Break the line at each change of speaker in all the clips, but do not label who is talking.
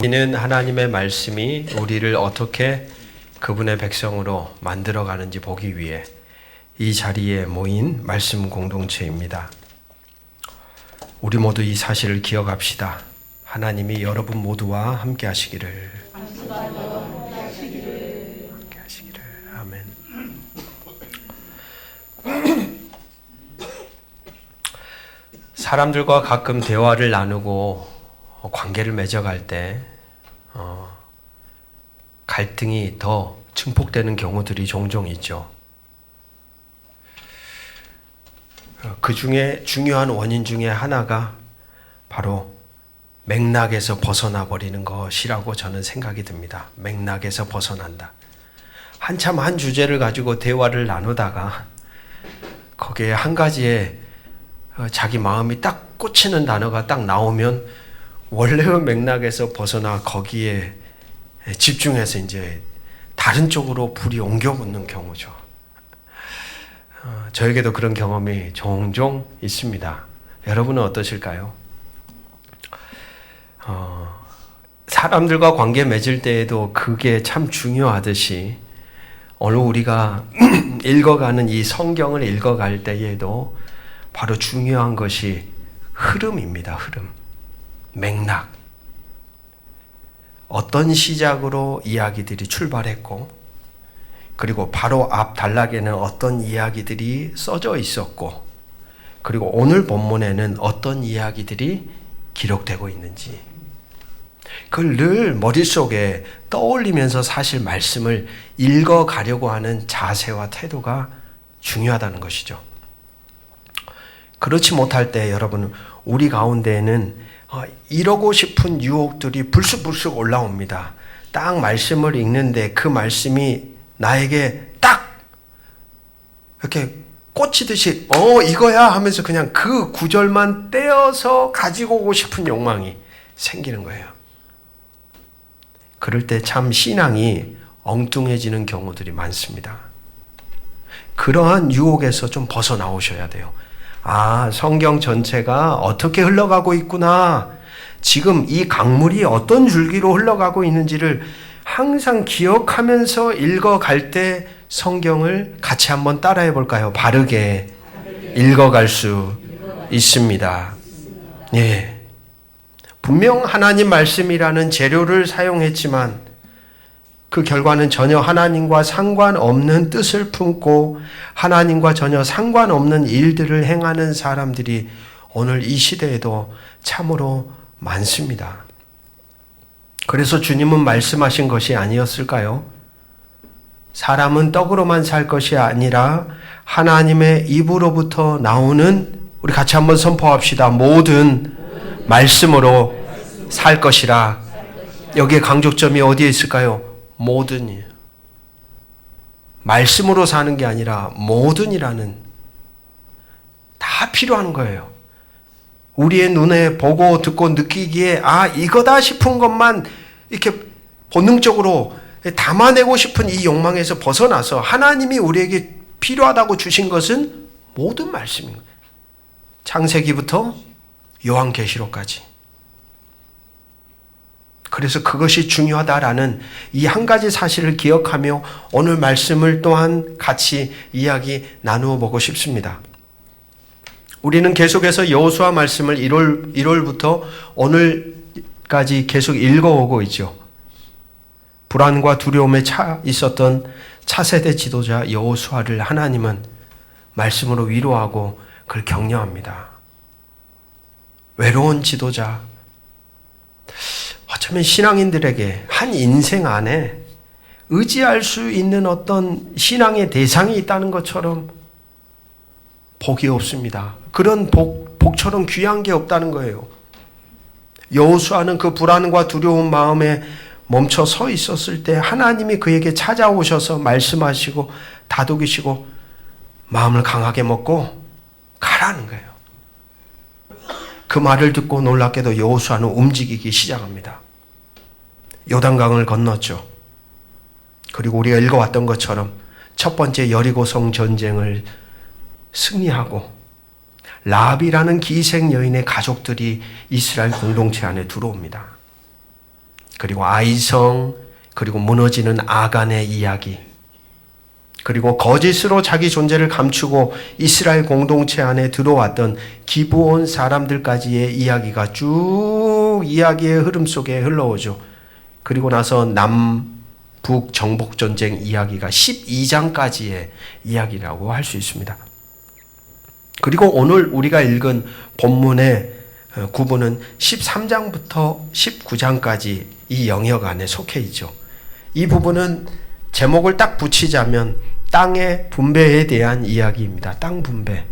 이는 하나님의 말씀이 우리를 어떻게 그분의 백성으로 만들어가는지 보기 위해 이 자리에 모인 말씀 공동체입니다. 우리 모두 이 사실을 기억합시다. 하나님이 여러분 모두와 함께 하시기를. 함께 하시기를. 아멘. 사람들과 가끔 대화를 나누고 관계를 맺어갈 때 갈등이 더 증폭되는 경우들이 종종 있죠. 그 중에 중요한 원인 중에 하나가 바로 맥락에서 벗어나 버리는 것이라고 저는 생각이 듭니다. 맥락에서 벗어난다. 한참 한 주제를 가지고 대화를 나누다가 거기에 한 가지에 자기 마음이 딱 꽂히는 단어가 딱 나오면 원래의 맥락에서 벗어나 거기에 집중해서 이제 다른 쪽으로 불이 옮겨붙는 경우죠. 저에게도 그런 경험이 종종 있습니다. 여러분은 어떠실까요? 사람들과 관계 맺을 때에도 그게 참 중요하듯이 오늘 우리가 읽어가는 이 성경을 읽어갈 때에도 바로 중요한 것이 흐름입니다. 흐름. 맥락. 어떤 시작으로 이야기들이 출발했고 그리고 바로 앞 단락에는 어떤 이야기들이 써져 있었고 그리고 오늘 본문에는 어떤 이야기들이 기록되고 있는지 그걸 늘 머릿속에 떠올리면서 사실 말씀을 읽어가려고 하는 자세와 태도가 중요하다는 것이죠. 그렇지 못할 때 여러분 우리 가운데에는 이러고 싶은 유혹들이 불쑥불쑥 올라옵니다. 딱 말씀을 읽는데 그 말씀이 나에게 딱 이렇게 꽂히듯이 이거야 하면서 그냥 그 구절만 떼어서 가지고 오고 싶은 욕망이 생기는 거예요. 그럴 때 참 신앙이 엉뚱해지는 경우들이 많습니다. 그러한 유혹에서 좀 벗어나오셔야 돼요. 성경 전체가 어떻게 흘러가고 있구나. 지금 이 강물이 어떤 줄기로 흘러가고 있는지를 항상 기억하면서 읽어갈 때 성경을 같이 한번 따라해 볼까요? 바르게 읽어갈 수 있습니다. 예. 분명 하나님 말씀이라는 재료를 사용했지만 그 결과는 전혀 하나님과 상관없는 뜻을 품고 하나님과 전혀 상관없는 일들을 행하는 사람들이 오늘 이 시대에도 참으로 많습니다. 그래서 주님은 말씀하신 것이 아니었을까요? 사람은 떡으로만 살 것이 아니라 하나님의 입으로부터 나오는 우리 같이 한번 선포합시다. 모든 말씀으로 살 것이라. 여기에 강조점이 어디에 있을까요? 모든이에요. 말씀으로 사는 게 아니라 모든이라는 다 필요한 거예요. 우리의 눈에 보고 듣고 느끼기에 이거다 싶은 것만 이렇게 본능적으로 담아내고 싶은 이 욕망에서 벗어나서 하나님이 우리에게 필요하다고 주신 것은 모든 말씀입니다. 창세기부터 요한계시록까지. 그래서 그것이 중요하다라는 이 한 가지 사실을 기억하며 오늘 말씀을 또한 같이 이야기 나누어 보고 싶습니다. 우리는 계속해서 여호수아 말씀을 1월부터 오늘까지 계속 읽어오고 있죠. 불안과 두려움에 차 있었던 차세대 지도자 여호수아를 하나님은 말씀으로 위로하고 그를 격려합니다. 외로운 지도자, 어쩌면 신앙인들에게 한 인생 안에 의지할 수 있는 어떤 신앙의 대상이 있다는 것처럼 복이 없습니다. 그런 복처럼 귀한 게 없다는 거예요. 여호수아는 그 불안과 두려운 마음에 멈춰 서 있었을 때 하나님이 그에게 찾아오셔서 말씀하시고 다독이시고 마음을 강하게 먹고 가라는 거예요. 그 말을 듣고 놀랍게도 여호수아는 움직이기 시작합니다. 요단강을 건넜죠. 그리고 우리가 읽어왔던 것처럼 첫 번째 여리고성 전쟁을 승리하고 라합이라는 기생 여인의 가족들이 이스라엘 공동체 안에 들어옵니다. 그리고 아이성, 그리고 무너지는 아간의 이야기, 그리고 거짓으로 자기 존재를 감추고 이스라엘 공동체 안에 들어왔던 기브온 사람들까지의 이야기가 쭉 이야기의 흐름 속에 흘러오죠. 그리고 나서 남북 정복 전쟁 이야기가 12장까지의 이야기라고 할 수 있습니다. 그리고 오늘 우리가 읽은 본문의 구분은 13장부터 19장까지 이 영역 안에 속해 있죠. 이 부분은 제목을 딱 붙이자면 땅의 분배에 대한 이야기입니다. 땅 분배.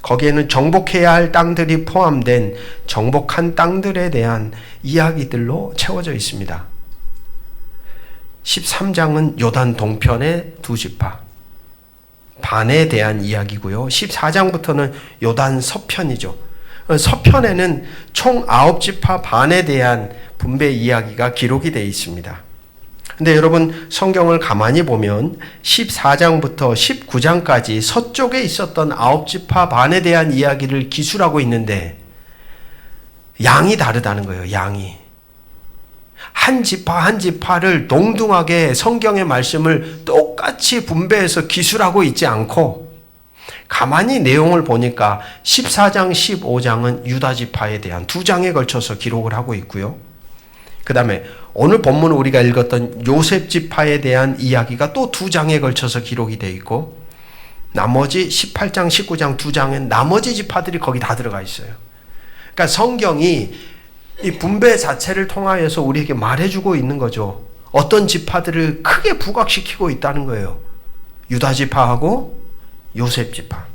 거기에는 정복해야 할 땅들이 포함된 정복한 땅들에 대한 이야기들로 채워져 있습니다. 13장은 요단 동편의 두 지파, 반에 대한 이야기고요. 14장부터는 요단 서편이죠. 서편에는 총 9지파 반에 대한 분배 이야기가 기록이 되어 있습니다. 근데 여러분 성경을 가만히 보면 14장부터 19장까지 서쪽에 있었던 9지파 반에 대한 이야기를 기술하고 있는데 양이 다르다는 거예요. 양이. 한 지파 한 지파를 동등하게 성경의 말씀을 똑같이 분배해서 기술하고 있지 않고 가만히 내용을 보니까 14장, 15장은 유다 지파에 대한 2장에 걸쳐서 기록을 하고 있고요. 그 다음에 오늘 본문 우리가 읽었던 요셉 지파에 대한 이야기가 또 2장에 걸쳐서 기록이 되어 있고 나머지 18장, 19장 2장엔 나머지 지파들이 거기 다 들어가 있어요. 그러니까 성경이 이 분배 자체를 통하여서 우리에게 말해주고 있는 거죠. 어떤 지파들을 크게 부각시키고 있다는 거예요. 유다 지파하고 요셉 지파.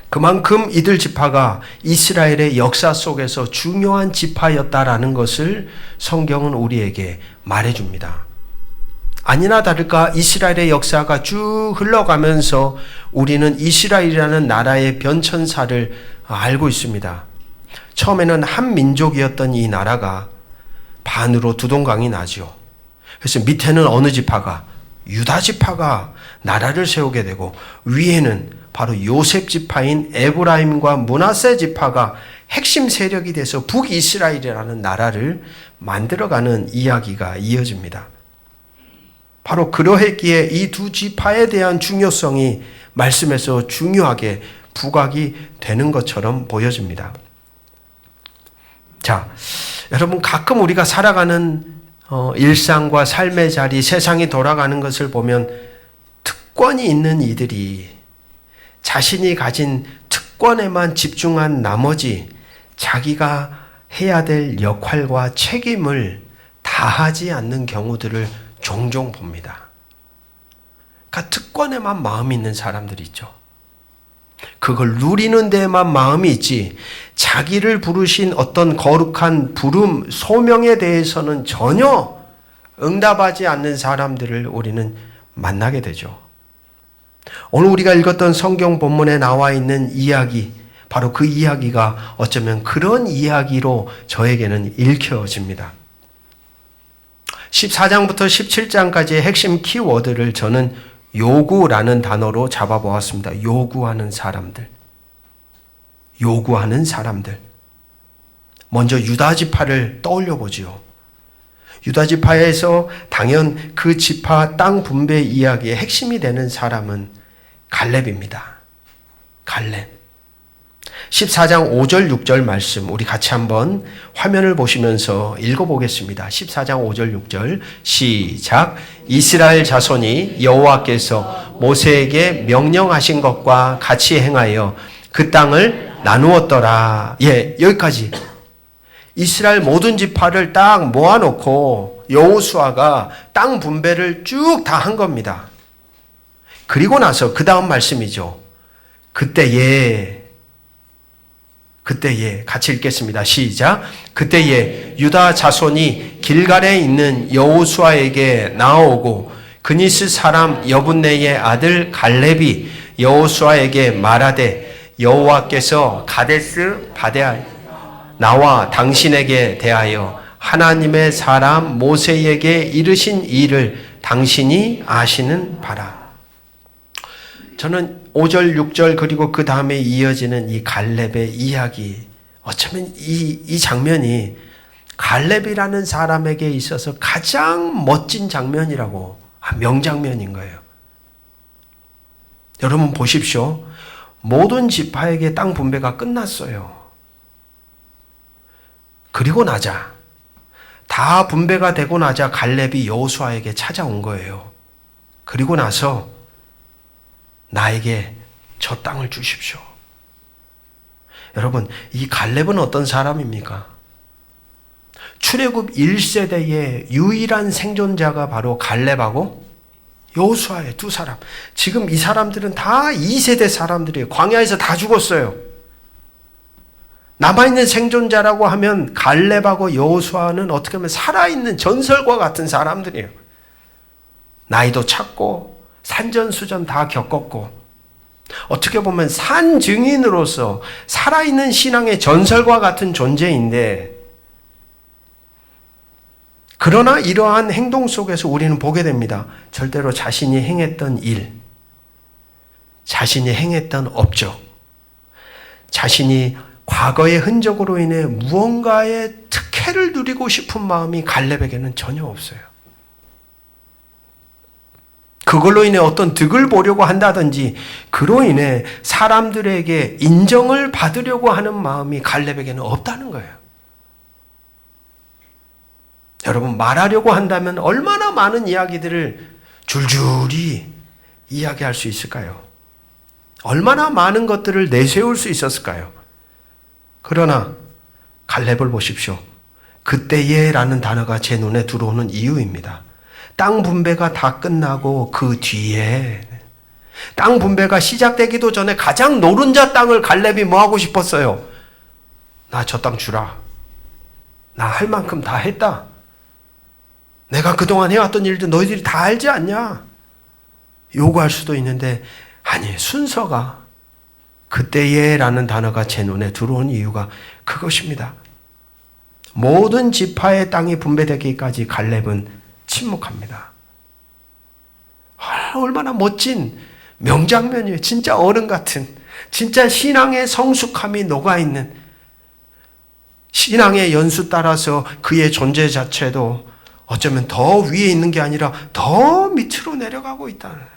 그만큼 이들 지파가 이스라엘의 역사 속에서 중요한 지파였다라는 것을 성경은 우리에게 말해줍니다. 아니나 다를까 이스라엘의 역사가 쭉 흘러가면서 우리는 이스라엘이라는 나라의 변천사를 알고 있습니다. 처음에는 한 민족이었던 이 나라가 반으로 두동강이 나죠. 그래서 밑에는 어느 지파가? 유다 지파가 나라를 세우게 되고 위에는 바로 요셉 지파인 에브라임과 므낫세 지파가 핵심 세력이 돼서 북이스라엘이라는 나라를 만들어가는 이야기가 이어집니다. 바로 그러했기에 이 두 지파에 대한 중요성이 말씀에서 중요하게 부각이 되는 것처럼 보여집니다. 자, 여러분 가끔 우리가 살아가는 일상과 삶의 자리, 세상이 돌아가는 것을 보면 특권이 있는 이들이 자신이 가진 특권에만 집중한 나머지 자기가 해야 될 역할과 책임을 다하지 않는 경우들을 종종 봅니다. 그러니까 특권에만 마음이 있는 사람들이 있죠. 그걸 누리는 데에만 마음이 있지 자기를 부르신 어떤 거룩한 부름, 소명에 대해서는 전혀 응답하지 않는 사람들을 우리는 만나게 되죠. 오늘 우리가 읽었던 성경 본문에 나와 있는 이야기, 바로 그 이야기가 어쩌면 그런 이야기로 저에게는 읽혀집니다. 14장부터 17장까지의 핵심 키워드를 저는 요구라는 단어로 잡아보았습니다. 요구하는 사람들. 요구하는 사람들. 먼저 유다 지파를 떠올려 보지요. 유다 지파에서 당연 그 지파 땅 분배 이야기의 핵심이 되는 사람은 갈렙입니다. 갈렙. 14장 5절 6절 말씀 우리 같이 한번 화면을 보시면서 읽어보겠습니다. 14장 5절 6절 시작. 이스라엘 자손이 여호와께서 모세에게 명령하신 것과 같이 행하여 그 땅을 나누었더라. 예, 여기까지. 이스라엘 모든 지파를 딱 모아놓고 여호수아가 땅 분배를 쭉 다 한 겁니다. 그리고 나서 그 다음 말씀이죠. 그때에 같이 읽겠습니다. 시작. 그때에 유다 자손이 길갈에 있는 여호수아에게 나오고 그니스 사람 여분네의 아들 갈렙이 여호수아에게 말하되 여호와께서 가데스 바네아에 나와 당신에게 대하여 하나님의 사람 모세에게 이르신 일을 당신이 아시는 바라. 저는 5절, 6절 그리고 그 다음에 이어지는 이 갈렙의 이야기 어쩌면 이 장면이 갈렙이라는 사람에게 있어서 가장 멋진 장면이라고, 명장면인 거예요. 여러분 보십시오. 모든 지파에게 땅 분배가 끝났어요. 그리고 나자, 다 분배가 되고 나자 갈렙이 여호수아에게 찾아온 거예요. 그리고 나서 나에게 저 땅을 주십시오. 여러분, 이 갈렙은 어떤 사람입니까? 출애굽 1세대의 유일한 생존자가 바로 갈렙하고 여호수아의 두 사람. 지금 이 사람들은 다 2세대 사람들이에요. 광야에서 다 죽었어요. 남아있는 생존자라고 하면 갈렙하고 여호수아는 어떻게 보면 살아있는 전설과 같은 사람들이에요. 나이도 찼고 산전수전 다 겪었고, 어떻게 보면 산 증인으로서 살아있는 신앙의 전설과 같은 존재인데, 그러나 이러한 행동 속에서 우리는 보게 됩니다. 절대로 자신이 행했던 일, 자신이 행했던 업적, 자신이 과거의 흔적으로 인해 무언가의 특혜를 누리고 싶은 마음이 갈렙에게는 전혀 없어요. 그걸로 인해 어떤 득을 보려고 한다든지, 그로 인해 사람들에게 인정을 받으려고 하는 마음이 갈렙에게는 없다는 거예요. 여러분, 말하려고 한다면 얼마나 많은 이야기들을 줄줄이 이야기할 수 있을까요? 얼마나 많은 것들을 내세울 수 있었을까요? 그러나 갈렙을 보십시오. 그때에라는 단어가 제 눈에 들어오는 이유입니다. 땅 분배가 다 끝나고 그 뒤에, 땅 분배가 시작되기도 전에 가장 노른자 땅을 갈렙이 뭐 하고 싶었어요? 나 저 땅 주라. 나 할 만큼 다 했다. 내가 그동안 해왔던 일도 너희들이 다 알지 않냐? 요구할 수도 있는데, 아니, 순서가 그때에라는 단어가 제 눈에 들어온 이유가 그것입니다. 모든 지파의 땅이 분배되기까지 갈렙은 침묵합니다. 얼마나 멋진 명장면이에요. 진짜 어른 같은, 진짜 신앙의 성숙함이 녹아있는, 신앙의 연수 따라서 그의 존재 자체도 어쩌면 더 위에 있는 게 아니라 더 밑으로 내려가고 있다는 거예요.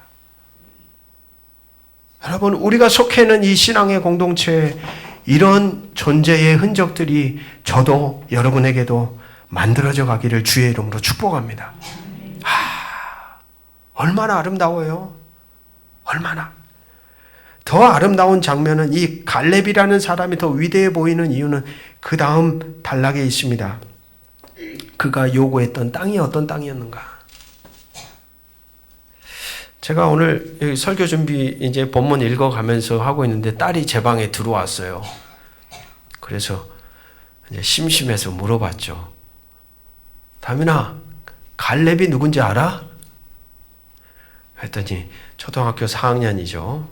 여러분, 우리가 속해 있는 이 신앙의 공동체에 이런 존재의 흔적들이 저도 여러분에게도 만들어져 가기를 주의 이름으로 축복합니다. 얼마나 아름다워요. 얼마나. 더 아름다운 장면은 이 갈렙이라는 사람이 더 위대해 보이는 이유는 그 다음 단락에 있습니다. 그가 요구했던 땅이 어떤 땅이었는가? 제가 오늘 여기 설교 준비 이제 본문 읽어가면서 하고 있는데 딸이 제 방에 들어왔어요. 그래서 이제 심심해서 물어봤죠. 다민아, 갈렙이 누군지 알아? 했더니 초등학교 4학년이죠.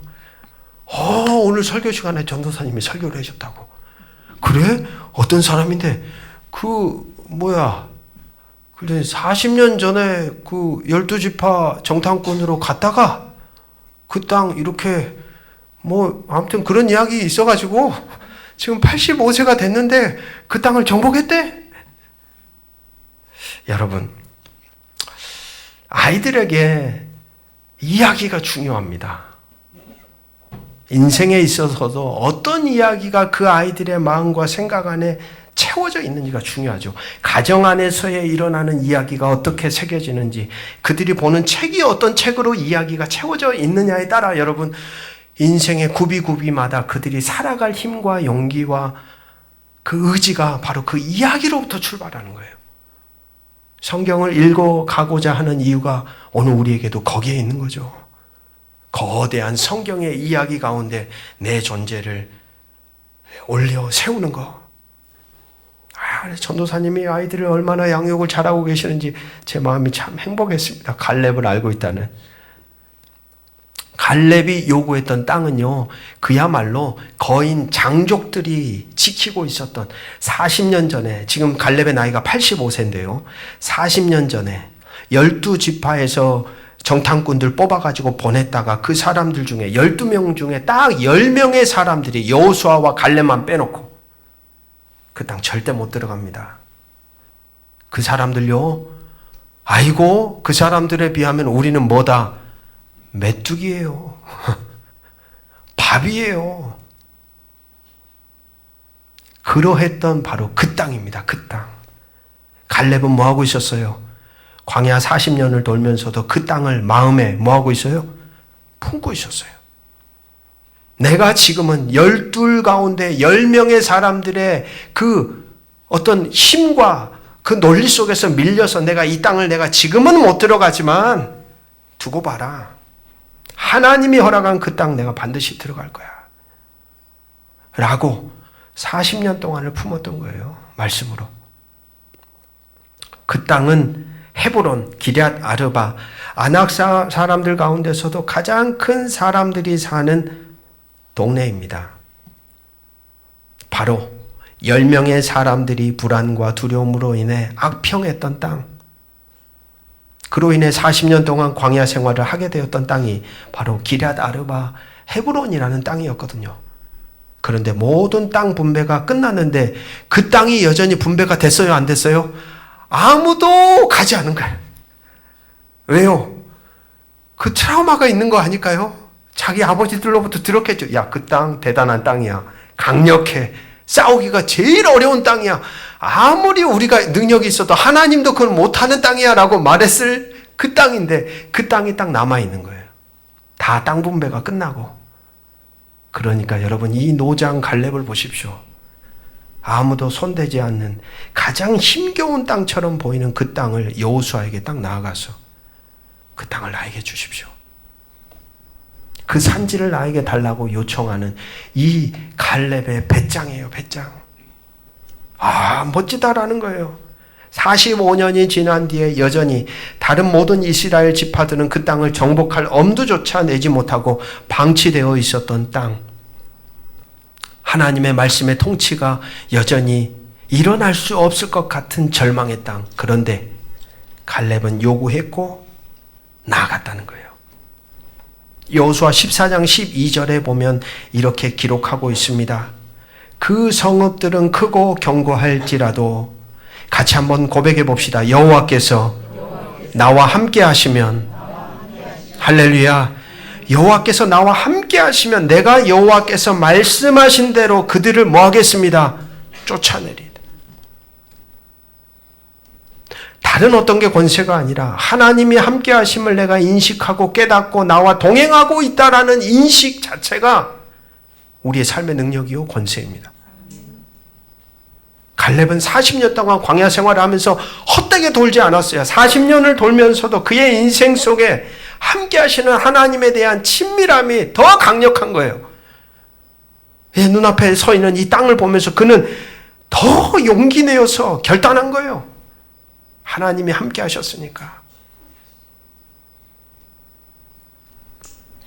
오늘 설교 시간에 전도사님이 설교를 해줬다고. 그래? 어떤 사람인데? 근데 40년 전에 그 12지파 정탐꾼으로 갔다가 그 땅 이렇게 아무튼 그런 이야기 있어가지고 지금 85세가 됐는데 그 땅을 정복했대? 여러분, 아이들에게 이야기가 중요합니다. 인생에 있어서도 어떤 이야기가 그 아이들의 마음과 생각 안에 채워져 있는지가 중요하죠. 가정 안에서의 일어나는 이야기가 어떻게 새겨지는지, 그들이 보는 책이 어떤 책으로 이야기가 채워져 있느냐에 따라 여러분, 인생의 구비구비마다 그들이 살아갈 힘과 용기와 그 의지가 바로 그 이야기로부터 출발하는 거예요. 성경을 읽어가고자 하는 이유가 오늘 우리에게도 거기에 있는 거죠. 거대한 성경의 이야기 가운데 내 존재를 올려 세우는 거. 전도사님이 아이들을 얼마나 양육을 잘하고 계시는지 제 마음이 참 행복했습니다. 갈렙을 알고 있다는. 갈렙이 요구했던 땅은요, 그야말로 거인 장족들이 지키고 있었던 40년 전에, 지금 갈렙의 나이가 85세인데요. 40년 전에 12지파에서 정탐꾼들 뽑아가지고 보냈다가 그 사람들 중에 12명 중에 딱 10명의 사람들이 여호수아와 갈렙만 빼놓고 그 땅 절대 못 들어갑니다. 그 사람들요, 아이고 그 사람들에 비하면 우리는 뭐다? 메뚜기예요. 밥이에요. 그러했던 바로 그 땅입니다. 그 땅. 갈렙은 뭐하고 있었어요? 광야 40년을 돌면서도 그 땅을 마음에 뭐하고 있어요? 품고 있었어요. 내가 지금은 12 가운데 10명의 사람들의 그 어떤 힘과 그 논리 속에서 밀려서 내가 이 땅을 내가 지금은 못 들어가지만 두고 봐라. 하나님이 허락한 그 땅 내가 반드시 들어갈 거야. 라고 40년 동안을 품었던 거예요. 말씀으로. 그 땅은 헤브론, 기럇 아르바, 아낙 사람들 가운데서도 가장 큰 사람들이 사는 동네입니다. 바로 10명의 사람들이 불안과 두려움으로 인해 악평했던 땅, 그로 인해 40년 동안 광야 생활을 하게 되었던 땅이 바로 기럇 아르바 헤브론이라는 땅이었거든요. 그런데 모든 땅 분배가 끝났는데 그 땅이 여전히 분배가 됐어요? 안 됐어요? 아무도 가지 않은 거예요. 왜요? 그 트라우마가 있는 거 아닐까요? 자기 아버지들로부터 들었겠죠. 야, 그 땅 대단한 땅이야. 강력해. 싸우기가 제일 어려운 땅이야. 아무리 우리가 능력이 있어도 하나님도 그걸 못하는 땅이야 라고 말했을 그 땅인데 그 땅이 딱 남아있는 거예요. 다 땅 분배가 끝나고. 그러니까 여러분 이 노장 갈렙을 보십시오. 아무도 손대지 않는 가장 힘겨운 땅처럼 보이는 그 땅을 여호수아에게 딱 나아가서 그 땅을 나에게 주십시오. 그 산지를 나에게 달라고 요청하는 이 갈렙의 배짱이에요. 배짱. 아, 멋지다라는 거예요. 45년이 지난 뒤에 여전히 다른 모든 이스라엘 지파들은 그 땅을 정복할 엄두조차 내지 못하고 방치되어 있었던 땅. 하나님의 말씀의 통치가 여전히 일어날 수 없을 것 같은 절망의 땅. 그런데 갈렙은 요구했고 나아갔다는 거예요. 여호수아 14장 12절에 보면 이렇게 기록하고 있습니다. 그 성읍들은 크고 견고할지라도 같이 한번 고백해 봅시다. 여호와께서 나와 함께 하시면, 할렐루야. 여호와께서 나와 함께 하시면 내가 여호와께서 말씀하신 대로 그들을 뭐 하겠습니다? 쫓아내리다. 다른 어떤 게 권세가 아니라 하나님이 함께 하심을 내가 인식하고 깨닫고 나와 동행하고 있다라는 인식 자체가 우리의 삶의 능력이요 권세입니다. 갈렙은 40년 동안 광야 생활을 하면서 헛되게 돌지 않았어요. 40년을 돌면서도 그의 인생 속에 함께 하시는 하나님에 대한 친밀함이 더 강력한 거예요. 눈앞에 서 있는 이 땅을 보면서 그는 더 용기 내어서 결단한 거예요. 하나님이 함께 하셨으니까.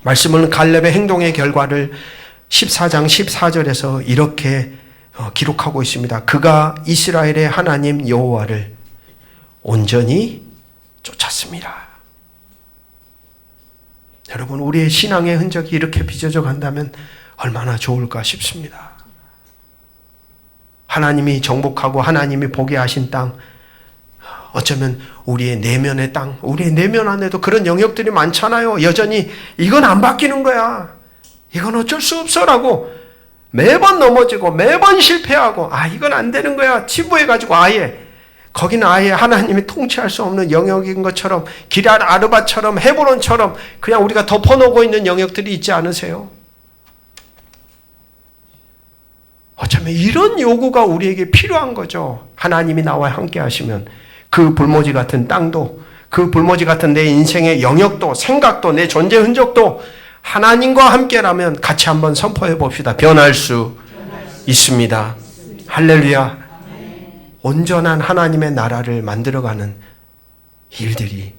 말씀은 갈렙의 행동의 결과를 14장 14절에서 이렇게 기록하고 있습니다. 그가 이스라엘의 하나님 여호와를 온전히 쫓았습니다. 여러분, 우리의 신앙의 흔적이 이렇게 빚어져 간다면 얼마나 좋을까 싶습니다. 하나님이 정복하고 하나님이 보게 하신 땅, 어쩌면 우리의 내면의 땅, 우리의 내면 안에도 그런 영역들이 많잖아요. 여전히 이건 안 바뀌는 거야. 이건 어쩔 수 없어라고 매번 넘어지고 매번 실패하고, 이건 안 되는 거야. 치부해가지고 거기는 아예 하나님이 통치할 수 없는 영역인 것처럼, 기럇 아르바처럼, 헤브론처럼 그냥 우리가 덮어놓고 있는 영역들이 있지 않으세요? 어쩌면 이런 요구가 우리에게 필요한 거죠. 하나님이 나와 함께 하시면 그 불모지 같은 땅도, 그 불모지 같은 내 인생의 영역도, 생각도, 내 존재 흔적도 하나님과 함께라면 같이 한번 선포해 봅시다. 변할 수 있습니다. 할렐루야. 온전한 하나님의 나라를 만들어가는 일들이,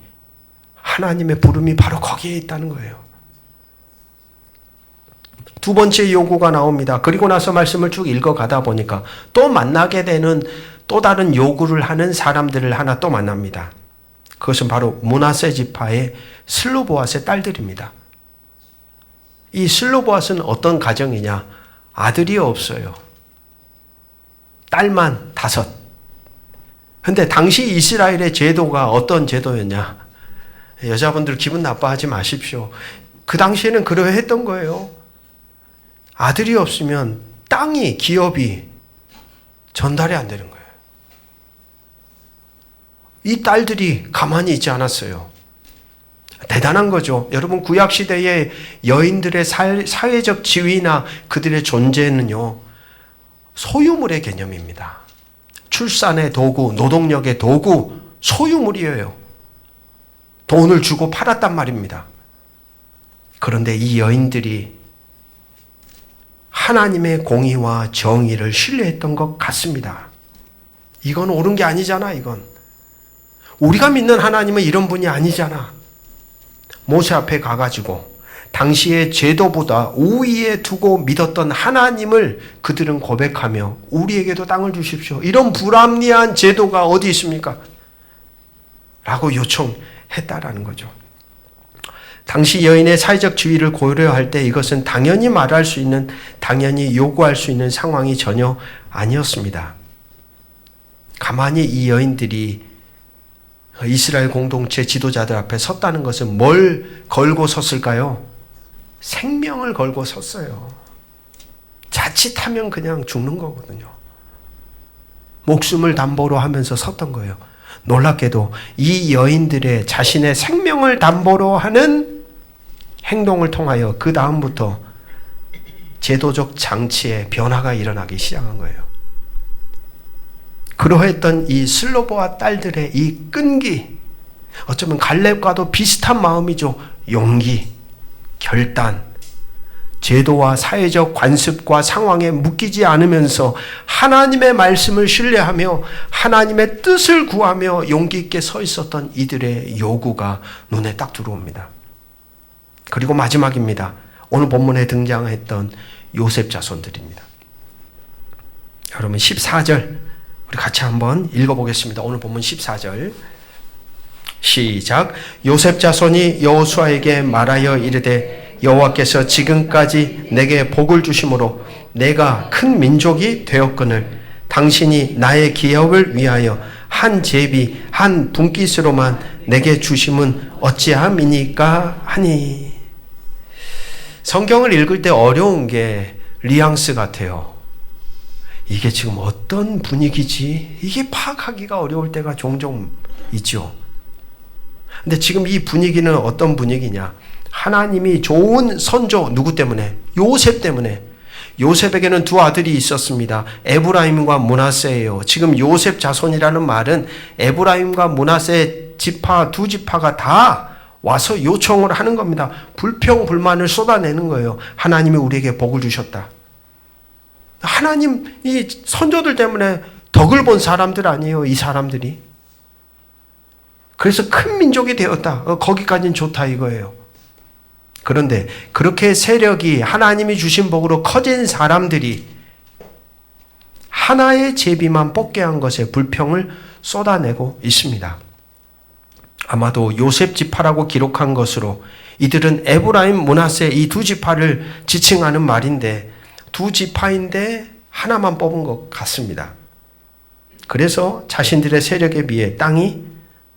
하나님의 부름이 바로 거기에 있다는 거예요. 두 번째 요구가 나옵니다. 그리고 나서 말씀을 쭉 읽어가다 보니까 또 만나게 되는 또 다른 요구를 하는 사람들을 하나 또 만납니다. 그것은 바로 므낫세 지파의 슬로보앗의 딸들입니다. 이 슬로보앗은 어떤 가정이냐? 아들이 없어요. 딸만 5. 근데 당시 이스라엘의 제도가 어떤 제도였냐? 여자분들 기분 나빠하지 마십시오. 그 당시에는 그러했던 거예요. 아들이 없으면 땅이, 기업이 전달이 안 되는 거예요. 이 딸들이 가만히 있지 않았어요. 대단한 거죠. 여러분, 구약시대의 여인들의 사회적 지위나 그들의 존재는요, 소유물의 개념입니다. 출산의 도구, 노동력의 도구, 소유물이에요. 돈을 주고 팔았단 말입니다. 그런데 이 여인들이 하나님의 공의와 정의를 신뢰했던 것 같습니다. 이건 옳은 게 아니잖아, 이건. 우리가 믿는 하나님은 이런 분이 아니잖아. 모세 앞에 가가지고 당시의 제도보다 우위에 두고 믿었던 하나님을 그들은 고백하며 우리에게도 땅을 주십시오. 이런 불합리한 제도가 어디 있습니까? 라고 요청했다라는 거죠. 당시 여인의 사회적 지위를 고려할 때 이것은 당연히 말할 수 있는, 당연히 요구할 수 있는 상황이 전혀 아니었습니다. 가만히 이 여인들이 이스라엘 공동체 지도자들 앞에 섰다는 것은 뭘 걸고 섰을까요? 생명을 걸고 섰어요. 자칫하면 그냥 죽는 거거든요. 목숨을 담보로 하면서 섰던 거예요. 놀랍게도 이 여인들의 자신의 생명을 담보로 하는 행동을 통하여 그 다음부터 제도적 장치에 변화가 일어나기 시작한 거예요. 그러했던 이 슬로보와 딸들의 이 끈기, 어쩌면 갈렙과도 비슷한 마음이죠. 용기, 결단, 제도와 사회적 관습과 상황에 묶이지 않으면서 하나님의 말씀을 신뢰하며 하나님의 뜻을 구하며 용기 있게 서 있었던 이들의 요구가 눈에 딱 들어옵니다. 그리고 마지막입니다. 오늘 본문에 등장했던 요셉 자손들입니다. 여러분 14절 우리 같이 한번 읽어보겠습니다. 오늘 본문 14절 시작. 요셉 자손이 여호수아에게 말하여 이르되 여호와께서 지금까지 내게 복을 주심으로 내가 큰 민족이 되었거늘 당신이 나의 기업을 위하여 한 제비 한 분깃으로만 내게 주심은 어찌함이니까 하니. 성경을 읽을 때 어려운 게 뉘앙스 같아요. 이게 지금 어떤 분위기지? 이게 파악하기가 어려울 때가 종종 있죠. 근데 지금 이 분위기는 어떤 분위기냐? 하나님이 좋은 선조 누구 때문에? 요셉 때문에. 요셉에게는 2 아들이 있었습니다. 에브라임과 므낫세예요. 지금 요셉 자손이라는 말은 에브라임과 므낫세 지파 2 지파가 다 와서 요청을 하는 겁니다. 불평불만을 쏟아내는 거예요. 하나님이 우리에게 복을 주셨다. 하나님 이 선조들 때문에 덕을 본 사람들 아니에요, 이 사람들이. 그래서 큰 민족이 되었다. 거기까지는 좋다 이거예요. 그런데 그렇게 세력이 하나님이 주신 복으로 커진 사람들이 하나의 제비만 뽑게 한 것에 불평을 쏟아내고 있습니다. 아마도 요셉 지파라고 기록한 것으로 이들은 에브라임, 므낫세 이 2 지파를 지칭하는 말인데 2 지파인데 하나만 뽑은 것 같습니다. 그래서 자신들의 세력에 비해 땅이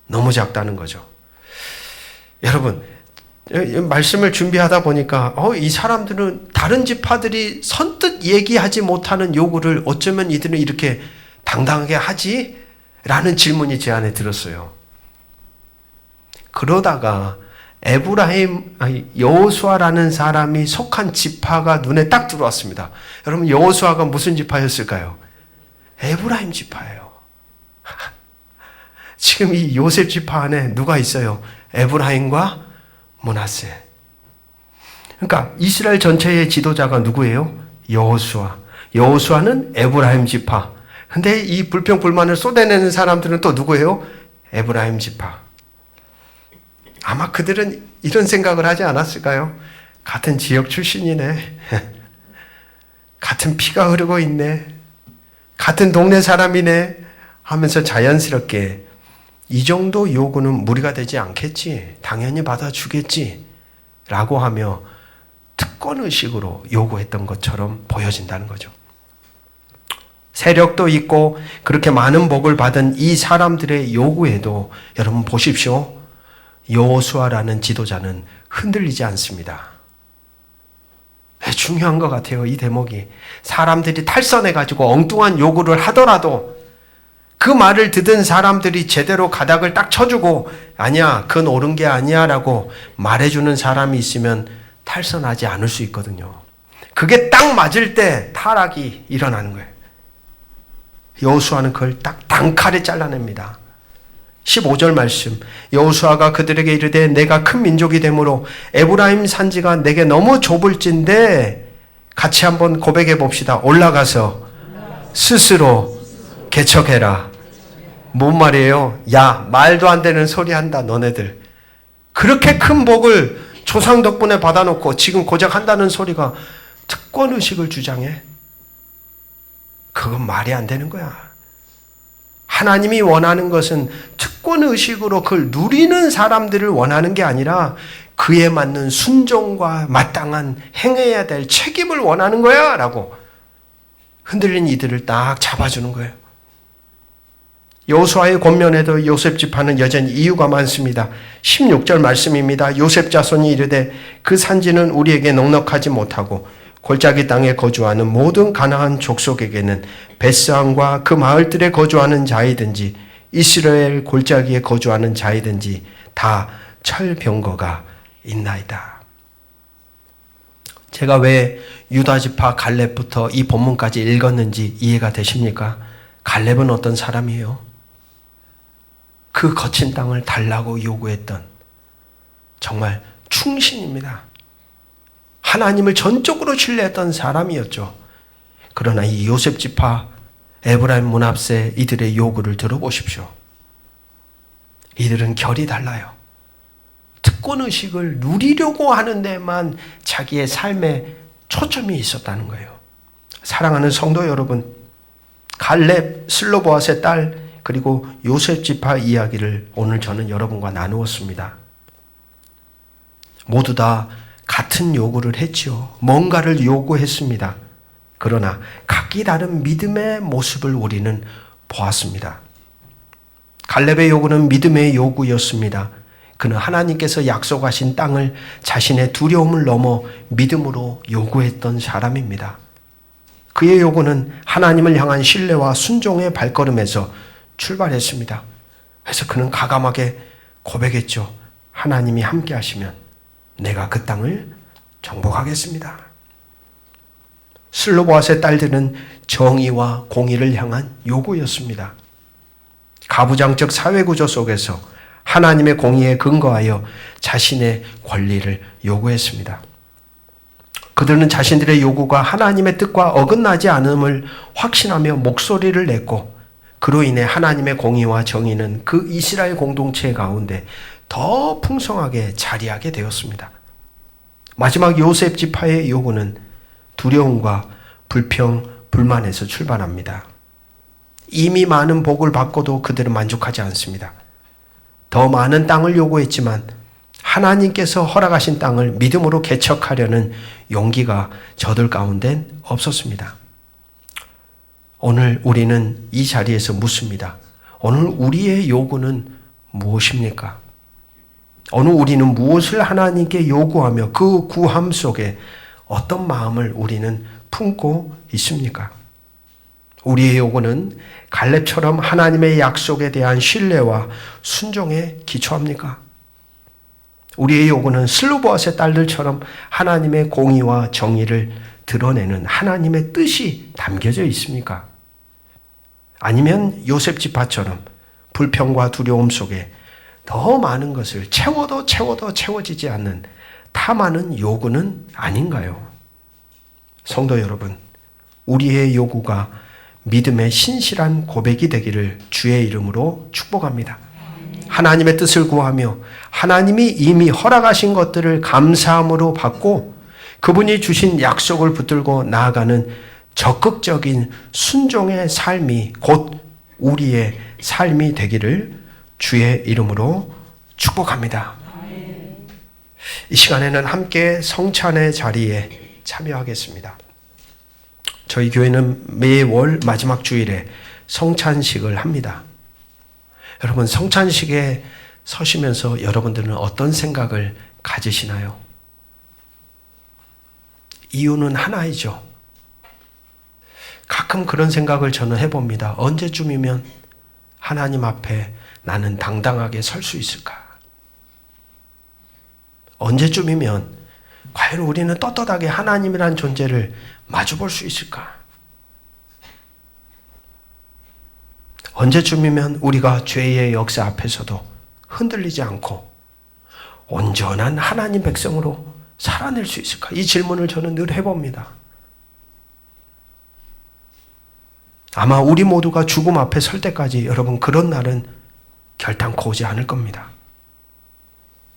너무 작다는 거죠. 여러분, 말씀을 준비하다 보니까 이 사람들은 다른 지파들이 선뜻 얘기하지 못하는 요구를 어쩌면 이들은 이렇게 당당하게 하지? 라는 질문이 제 안에 들었어요. 그러다가 여호수아라는 사람이 속한 지파가 눈에 딱 들어왔습니다. 여러분, 여호수아가 무슨 지파였을까요? 에브라임 지파예요. 지금 이 요셉 지파 안에 누가 있어요? 에브라임과 므낫세. 그러니까 이스라엘 전체의 지도자가 누구예요? 여호수아. 여호수아는 에브라임 지파. 근데 이 불평불만을 쏟아내는 사람들은 또 누구예요? 에브라임 지파. 아마 그들은 이런 생각을 하지 않았을까요? 같은 지역 출신이네. 같은 피가 흐르고 있네. 같은 동네 사람이네. 하면서 자연스럽게 이 정도 요구는 무리가 되지 않겠지. 당연히 받아주겠지. 라고 하며 특권의식으로 요구했던 것처럼 보여진다는 거죠. 세력도 있고 그렇게 많은 복을 받은 이 사람들의 요구에도 여러분 보십시오. 여호수아라는 지도자는 흔들리지 않습니다. 중요한 것 같아요. 이 대목이. 사람들이 탈선해가지고 엉뚱한 요구를 하더라도 그 말을 듣은 사람들이 제대로 가닥을 딱 쳐주고 아니야, 그건 옳은 게 아니야 라고 말해주는 사람이 있으면 탈선하지 않을 수 있거든요. 그게 딱 맞을 때 타락이 일어나는 거예요. 여호수아는 그걸 딱 단칼에 잘라냅니다. 15절 말씀. 여호수아가 그들에게 이르되 내가 큰 민족이 되므로 에브라임 산지가 내게 너무 좁을진데 같이 한번 고백해 봅시다. 올라가서 스스로 개척해라. 뭔 말이에요? 야, 말도 안 되는 소리 한다 너네들. 그렇게 큰 복을 조상 덕분에 받아놓고 지금 고작 한다는 소리가 특권의식을 주장해? 그건 말이 안 되는 거야. 하나님이 원하는 것은 특권의식으로 그걸 누리는 사람들을 원하는 게 아니라 그에 맞는 순종과 마땅한 행해야 될 책임을 원하는 거야 라고 흔들린 이들을 딱 잡아주는 거예요. 여호수아의 권면에도 요셉 지파는 여전히 이유가 많습니다. 16절 말씀입니다. 요셉 자손이 이르되 그 산지는 우리에게 넉넉하지 못하고 골짜기 땅에 거주하는 모든 가나안 족속에게는 베스안과 그 마을들에 거주하는 자이든지 이스라엘 골짜기에 거주하는 자이든지 다 철병거가 있나이다. 제가 왜 유다지파 갈렙부터 이 본문까지 읽었는지 이해가 되십니까? 갈렙은 어떤 사람이에요? 그 거친 땅을 달라고 요구했던 정말 충신입니다. 하나님을 전적으로 신뢰했던 사람이었죠. 그러나 이 요셉 지파, 에브라임 문합세 이들의 요구를 들어보십시오. 이들은 결이 달라요. 특권의식을 누리려고 하는 데만 자기의 삶에 초점이 있었다는 거예요. 사랑하는 성도 여러분, 갈렙, 슬로보앗의 딸, 그리고 요셉 지파 이야기를 오늘 저는 여러분과 나누었습니다. 모두 다 같은 요구를 했지요. 뭔가를 요구했습니다. 그러나 각기 다른 믿음의 모습을 우리는 보았습니다. 갈렙의 요구는 믿음의 요구였습니다. 그는 하나님께서 약속하신 땅을 자신의 두려움을 넘어 믿음으로 요구했던 사람입니다. 그의 요구는 하나님을 향한 신뢰와 순종의 발걸음에서 출발했습니다. 그래서 그는 과감하게 고백했죠. 하나님이 함께 하시면 내가 그 땅을 정복하겠습니다. 슬로보앗의 딸들은 정의와 공의를 향한 요구였습니다. 가부장적 사회구조 속에서 하나님의 공의에 근거하여 자신의 권리를 요구했습니다. 그들은 자신들의 요구가 하나님의 뜻과 어긋나지 않음을 확신하며 목소리를 냈고 그로 인해 하나님의 공의와 정의는 그 이스라엘 공동체 가운데 더 풍성하게 자리하게 되었습니다. 마지막 요셉 지파의 요구는 두려움과 불평, 불만에서 출발합니다. 이미 많은 복을 받고도 그들은 만족하지 않습니다. 더 많은 땅을 요구했지만 하나님께서 허락하신 땅을 믿음으로 개척하려는 용기가 저들 가운데 없었습니다. 오늘 우리는 이 자리에서 묻습니다. 오늘 우리의 요구는 무엇입니까? 오늘 우리는 무엇을 하나님께 요구하며 그 구함 속에 어떤 마음을 우리는 품고 있습니까? 우리의 요구는 갈렙처럼 하나님의 약속에 대한 신뢰와 순종에 기초합니까? 우리의 요구는 슬로보앗의 딸들처럼 하나님의 공의와 정의를 드러내는 하나님의 뜻이 담겨져 있습니까? 아니면 요셉 지파처럼 불평과 두려움 속에 더 많은 것을 채워도 채워지지 않는 탐하는 요구는 아닌가요? 성도 여러분, 우리의 요구가 믿음의 신실한 고백이 되기를 주의 이름으로 축복합니다. 하나님의 뜻을 구하며 하나님이 이미 허락하신 것들을 감사함으로 받고 그분이 주신 약속을 붙들고 나아가는 적극적인 순종의 삶이 곧 우리의 삶이 되기를 주의 이름으로 축복합니다. 이 시간에는 함께 성찬의 자리에 참여하겠습니다. 저희 교회는 매월 마지막 주일에 성찬식을 합니다. 여러분, 성찬식에 서시면서 여러분들은 어떤 생각을 가지시나요? 이유는 하나이죠. 가끔 그런 생각을 저는 해봅니다. 언제쯤이면 하나님 앞에 나는 당당하게 설 수 있을까? 언제쯤이면 과연 우리는 떳떳하게 하나님이란 존재를 마주볼 수 있을까? 언제쯤이면 우리가 죄의 역사 앞에서도 흔들리지 않고 온전한 하나님 백성으로 살아낼 수 있을까? 이 질문을 저는 늘 해봅니다. 아마 우리 모두가 죽음 앞에 설 때까지 여러분 그런 날은 결단코 오지 않을 겁니다.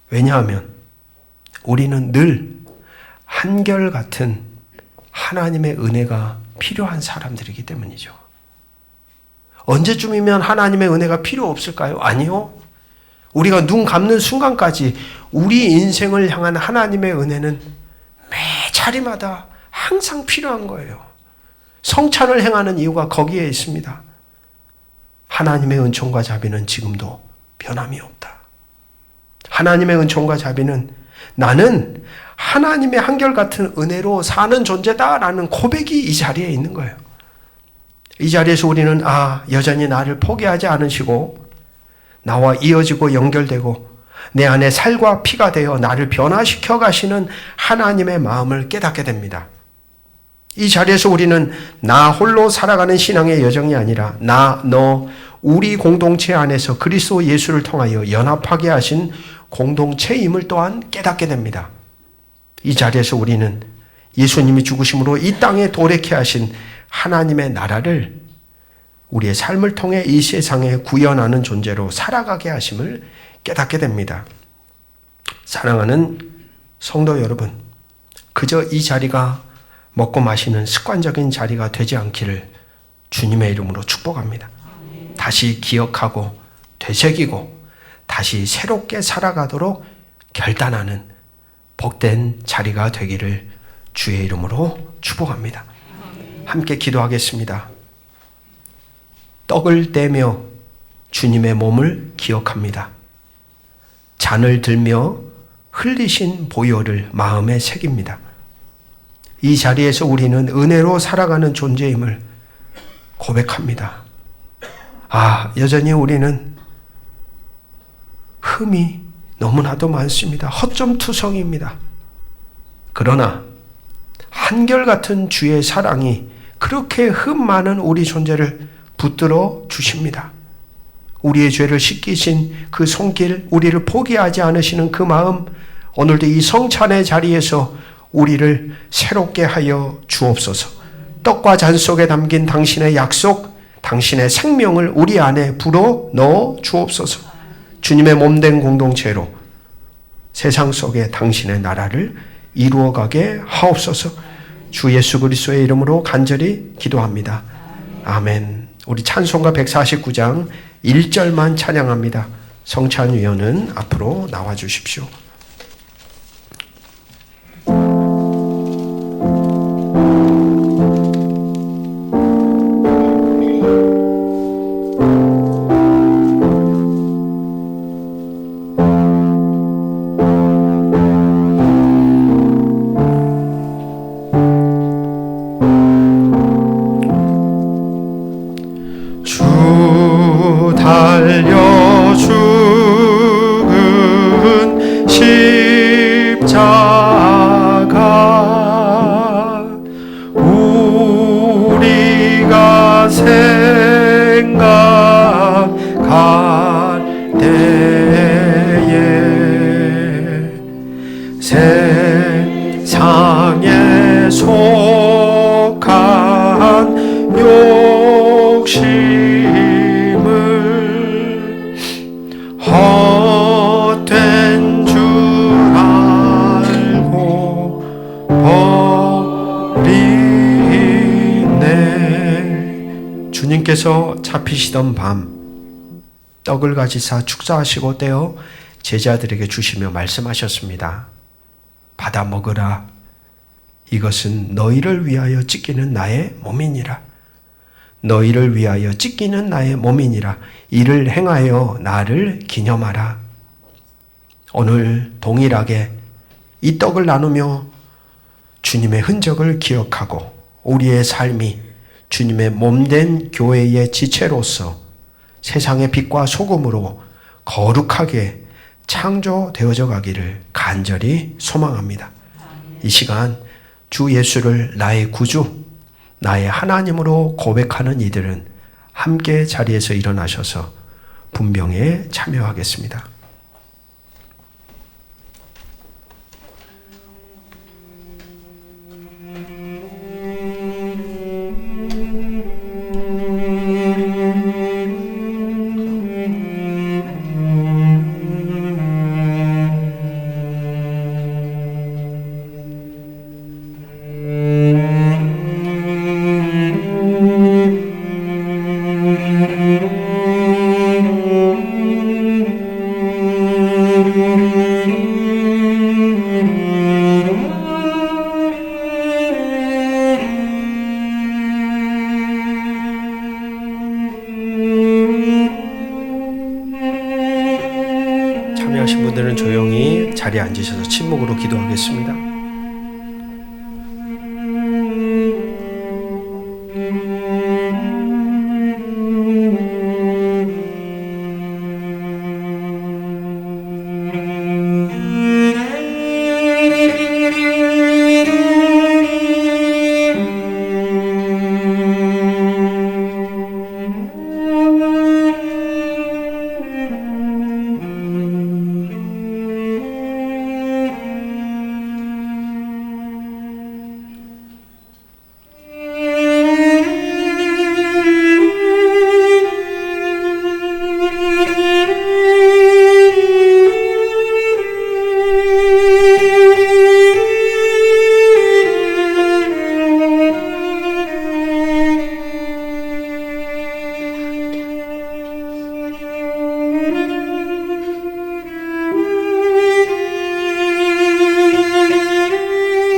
왜냐하면 우리는 늘 한결같은 하나님의 은혜가 필요한 사람들이기 때문이죠. 언제쯤이면 하나님의 은혜가 필요 없을까요? 아니요. 우리가 눈 감는 순간까지 우리 인생을 향한 하나님의 은혜는 매 자리마다 항상 필요한 거예요. 성찬을 행하는 이유가 거기에 있습니다. 하나님의 은총과 자비는 지금도 변함이 없다. 하나님의 은총과 자비는 나는 하나님의 한결같은 은혜로 사는 존재다라는 고백이 이 자리에 있는 거예요. 이 자리에서 우리는 여전히 나를 포기하지 않으시고 나와 이어지고 연결되고 내 안에 살과 피가 되어 나를 변화시켜 가시는 하나님의 마음을 깨닫게 됩니다. 이 자리에서 우리는 나 홀로 살아가는 신앙의 여정이 아니라 너, 우리 공동체 안에서 그리스도 예수를 통하여 연합하게 하신 공동체임을 또한 깨닫게 됩니다. 이 자리에서 우리는 예수님이 죽으심으로 이 땅에 도래케 하신 하나님의 나라를 우리의 삶을 통해 이 세상에 구현하는 존재로 살아가게 하심을 깨닫게 됩니다. 사랑하는 성도 여러분, 그저 이 자리가 먹고 마시는 습관적인 자리가 되지 않기를 주님의 이름으로 축복합니다. 다시 기억하고 되새기고 다시 새롭게 살아가도록 결단하는 복된 자리가 되기를 주의 이름으로 축복합니다. 함께 기도하겠습니다. 떡을 떼며 주님의 몸을 기억합니다. 잔을 들며 흘리신 보혈을 마음에 새깁니다. 이 자리에서 우리는 은혜로 살아가는 존재임을 고백합니다. 여전히 우리는 흠이 너무나도 많습니다. 허점투성입니다. 그러나 한결같은 주의 사랑이 그렇게 흠 많은 우리 존재를 붙들어 주십니다. 우리의 죄를 씻기신 그 손길, 우리를 포기하지 않으시는 그 마음, 오늘도 이 성찬의 자리에서 우리를 새롭게 하여 주옵소서. 떡과 잔 속에 담긴 당신의 약속, 당신의 생명을 우리 안에 불어 넣어 주옵소서. 주님의 몸된 공동체로 세상 속에 당신의 나라를 이루어가게 하옵소서. 주 예수 그리스도의 이름으로 간절히 기도합니다. 아멘. 우리 찬송가 149장 1절만 찬양합니다. 성찬위원은 앞으로 나와 주십시오.
세상에 속한 욕심을 헛된 줄 알고 버리네.
주님께서 잡히시던 밤 떡을 가지사 축사하시고 떼어 제자들에게 주시며 말씀하셨습니다. 받아 먹으라. 이것은 너희를 위하여 찢기는 나의 몸이니라. 너희를 위하여 찢기는 나의 몸이니라. 이를 행하여 나를 기념하라. 오늘 동일하게 이 떡을 나누며 주님의 흔적을 기억하고 우리의 삶이 주님의 몸된 교회의 지체로서 세상의 빛과 소금으로 거룩하게 창조되어져 가기를 간절히 소망합니다. 이 시간 주 예수를 나의 구주, 나의 하나님으로 고백하는 이들은 함께 자리에서 일어나셔서 분병에 참여하겠습니다. 참여하신 분들은 조용히 자리에 앉으셔서 침묵으로 기도하겠습니다.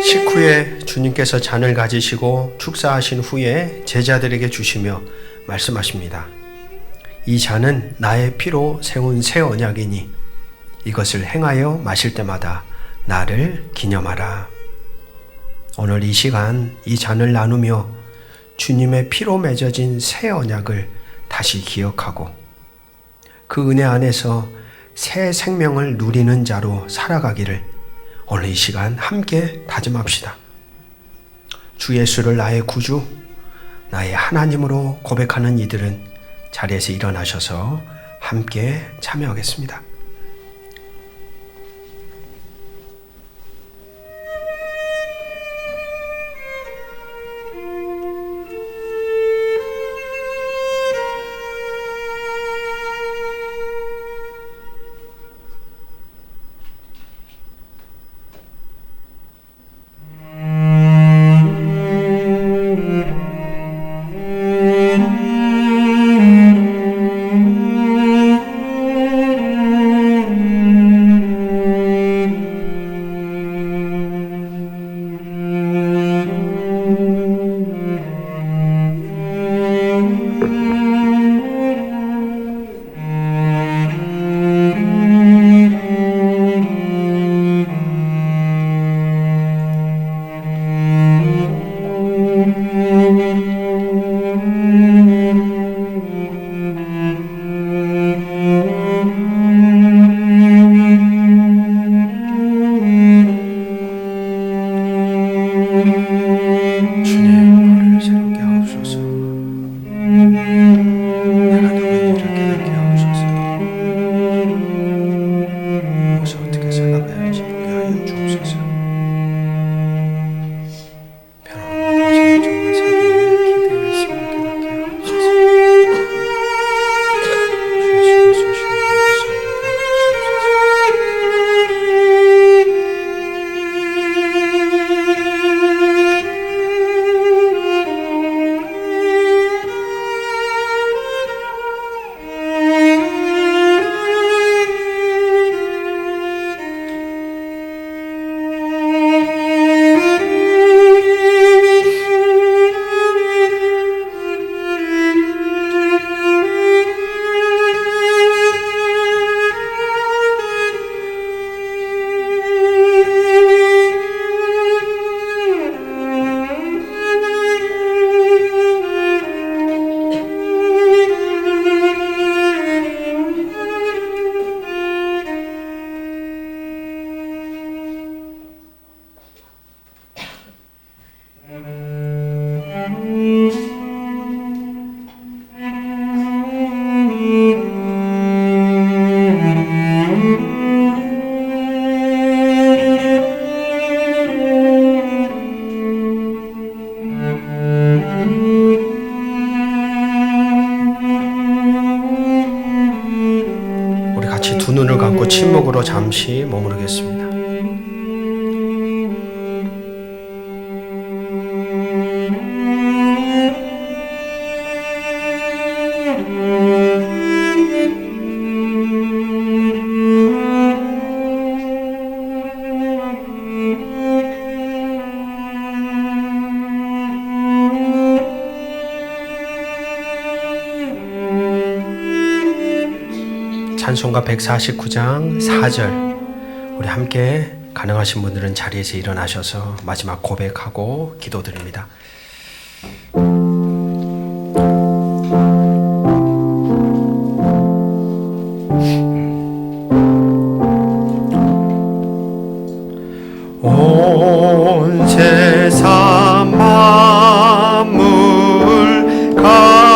식후에 주님께서 잔을 가지시고 축사하신 후에 제자들에게 주시며 말씀하십니다. 이 잔은 나의 피로 세운 새 언약이니 이것을 행하여 마실 때마다 나를 기념하라. 오늘 이 시간 이 잔을 나누며 주님의 피로 맺어진 새 언약을 다시 기억하고 그 은혜 안에서 새 생명을 누리는 자로 살아가기를 오늘 이 시간 함께 다짐합시다. 주 예수를 나의 구주, 나의 하나님으로 고백하는 이들은 자리에서 일어나셔서 함께 참여하겠습니다. 같이 두 눈을 감고 침묵으로 잠시 머무르겠습니다. 찬송가 149장 4절, 우리 함께 가능하신 분들은 자리에서 일어나셔서 마지막 고백하고 기도드립니다.
온 세상 만물 가져도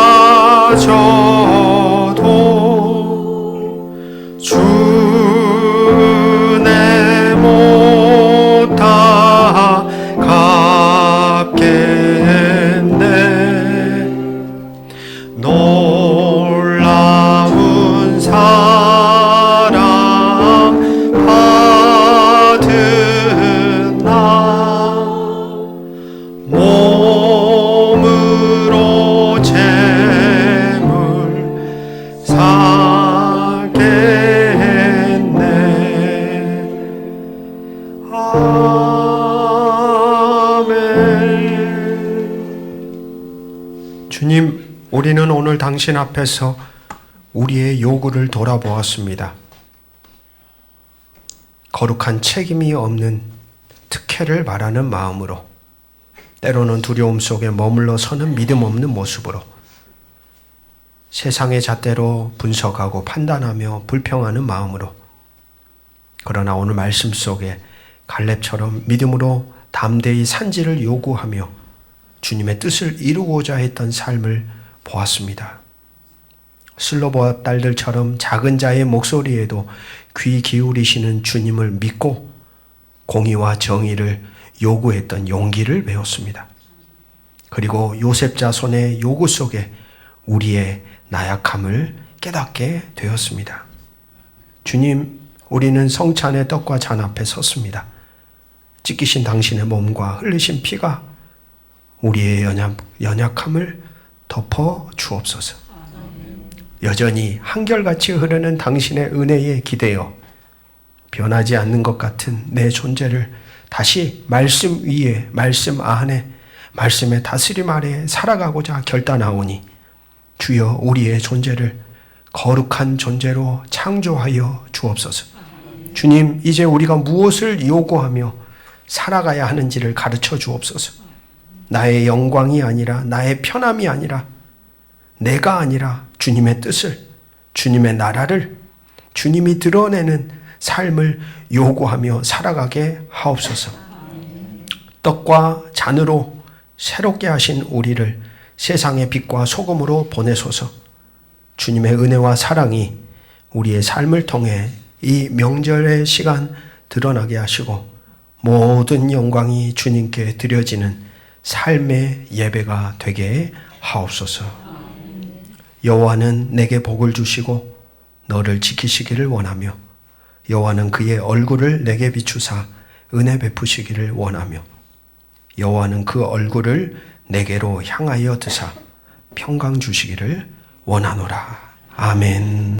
주 은혜 못다 갚겠네. 놀라운 사랑 받은 나 몸으로 재물 사겠네. 아멘. 주님, 우리는 오늘 당신 앞에서 우리의 요구를 돌아보았습니다. 거룩한 책임이 없는 특혜를 바라는 마음으로, 때로는 두려움 속에 머물러 서는 믿음 없는 모습으로, 세상의 잣대로 분석하고 판단하며 불평하는 마음으로, 그러나 오늘 말씀 속에 갈렙처럼 믿음으로 담대히 산지를 요구하며 주님의 뜻을 이루고자 했던 삶을 보았습니다. 슬로보아 딸들처럼 작은 자의 목소리에도 귀 기울이시는 주님을 믿고 공의와 정의를 요구했던 용기를 배웠습니다. 그리고 요셉 자손의 요구 속에 우리의 나약함을 깨닫게 되었습니다. 주님, 우리는 성찬의 떡과 잔 앞에 섰습니다. 찢기신 당신의 몸과 흘리신 피가 우리의 연약함을 덮어 주옵소서. 여전히 한결같이 흐르는 당신의 은혜에 기대어 변하지 않는 것 같은 내 존재를 다시 말씀 위에, 말씀 안에, 말씀의 다스림 아래 살아가고자 결단하오니 주여 우리의 존재를 거룩한 존재로 창조하여 주옵소서. 주님, 이제 우리가 무엇을 요구하며 살아가야 하는지를 가르쳐 주옵소서. 나의 영광이 아니라, 나의 편함이 아니라, 내가 아니라 주님의 뜻을, 주님의 나라를, 주님이 드러내는 삶을 요구하며 살아가게 하옵소서. 떡과 잔으로 새롭게 하신 우리를 세상의 빛과 소금으로 보내소서. 주님의 은혜와 사랑이 우리의 삶을 통해 이 명절의 시간 드러나게 하시고 모든 영광이 주님께 드려지는 삶의 예배가 되게 하옵소서. 여호와는 내게 복을 주시고 너를 지키시기를 원하며 여호와는 그의 얼굴을 내게 비추사 은혜 베푸시기를 원하며 여호와는 그 얼굴을 내게로 향하여 드사 평강 주시기를 원하노라. 아멘.